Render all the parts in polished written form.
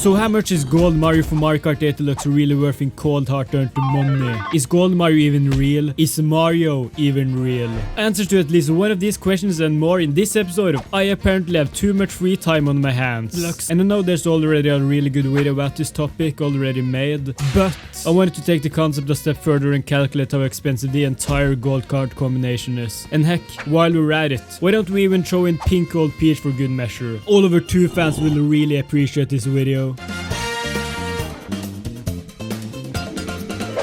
So how much is Gold Mario for Mario Kart 8 Deluxe really worth in cold hard earned money? Is Gold Mario even real? Is Mario even real? Answers to at least one of these questions and more in this episode of I apparently have too much free time on my hands. Deluxe. And I know there's already a really good video about this topic already made, but I wanted to take the concept a step further and calculate how expensive the entire gold card combination is. And heck, while we're at it, why don't we even throw in pink gold peach for good measure? All of our 2 fans will really appreciate this video.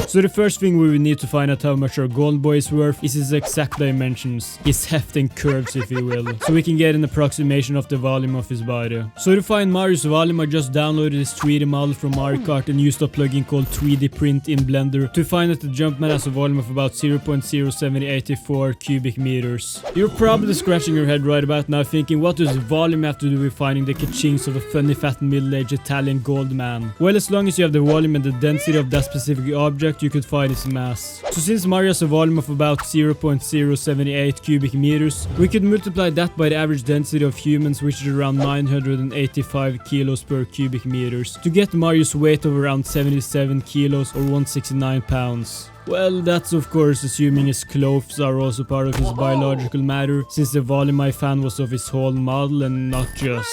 So the first thing we will need to find out how much our gold boy is worth is his exact dimensions, his heft and curves if you will, so we can get an approximation of the volume of his body. So to find Mario's volume, I just downloaded this 3D model from Mario Kart and used a plugin called 3D Print in Blender to find that the Jumpman has a volume of about 0.0784 cubic meters. You're probably scratching your head right about now thinking, what does volume have to do with finding the kachings of a funny fat middle-aged Italian gold man? Well, as long as you have the volume and the density of that specific object, you could find its mass. So since Mario has a volume of about 0.078 cubic meters, we could multiply that by the average density of humans, which is around 985 kilos per cubic meters, to get Mario's weight of around 77 kilos or 169 pounds. Well, that's of course assuming his clothes are also part of his biological matter, since the volume I found was of his whole model and not just...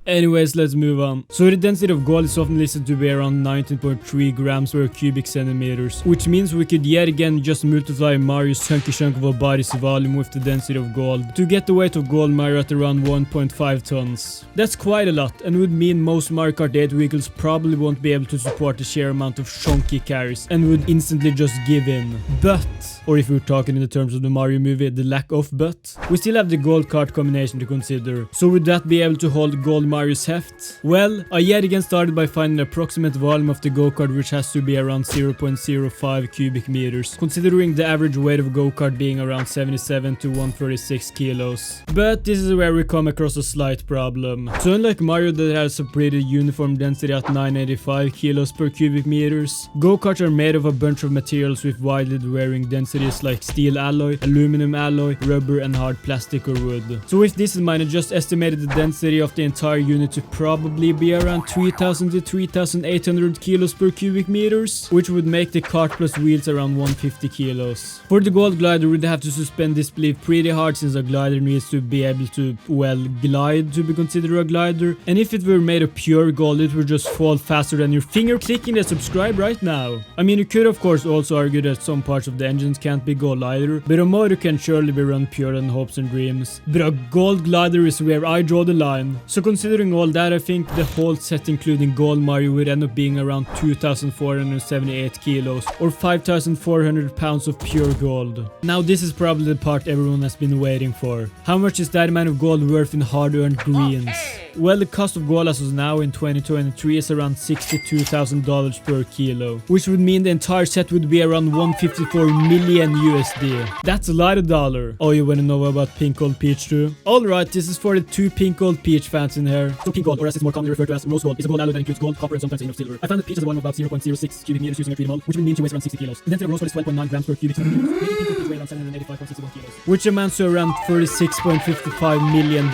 Anyways, let's move on. So the density of gold is often listed to be around 19.3 grams per cubic centimeters, which means we could yet again just multiply Mario's chunky chunk of a body's volume with the density of gold to get the weight of gold Mario at around 1.5 tons. That's quite a lot and would mean most Mario Kart 8 vehicles probably won't be able to support the sheer amount of chunk it carries and would instantly just give in. But, or if we're talking in the terms of the Mario movie, the lack of but, we still have the gold card combination to consider. So would that be able to hold gold Mario's heft? Well, I yet again started by finding the approximate volume of the go-kart, which has to be around 0.05 cubic meters, considering the average weight of go-kart being around 77 to 136 kilos. But this is where we come across a slight problem. So unlike Mario that has a pretty uniform density at 985 kilos per cubic meters, go-karts are made of a bunch of materials with widely varying densities like steel alloy, aluminum alloy, rubber and hard plastic or wood. So with this in mind, I just estimated the density of the entire unit to probably be around 3000 to 3800 kilos per cubic meters, which would make the cart plus wheels around 150 kilos. For the gold glider, we'd have to suspend this belief pretty hard, since a glider needs to be able to, well, glide to be considered a glider, and if it were made of pure gold, it would just fall faster than your finger clicking the subscribe right now. I mean, you could of course also argue that some parts of the engines can't be gold either, but a motor can surely be run pure than hopes and dreams. But a gold glider is where I draw the line. So considering all that, I think the whole set including gold Mario would end up being around 2478 kilos or 5400 pounds of pure gold. Now this is probably the part everyone has been waiting for. How much is that amount of gold worth in hard-earned greens? Well, the cost of gold as of now in 2023 is around $62,000 per kilo, which would mean the entire set would be around 154 million USD. That's a lot of dollar. Oh, you wanna know about pink gold peach too? Alright, this is for the 2 pink gold peach fans in here. So pink gold, or as it's more commonly referred to as rose gold, is a gold alloy that includes gold, copper and sometimes a hint of silver. I found that peach has a volume of about 0.06 cubic meters using a 3D model, which would mean she weighs around 60 kilos. The density of rose gold is 12.9 grams per cubic centimeter, making pink gold peach weigh around 785.61 kilos, which amounts to around $36.55 million.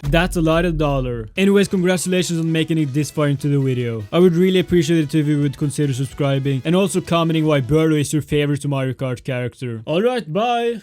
That's a lot of dollar. Anyways, congratulations on making it this far into the video. I would really appreciate it if you would consider subscribing and also commenting why Birdo is your favorite Mario Kart character. Alright, bye!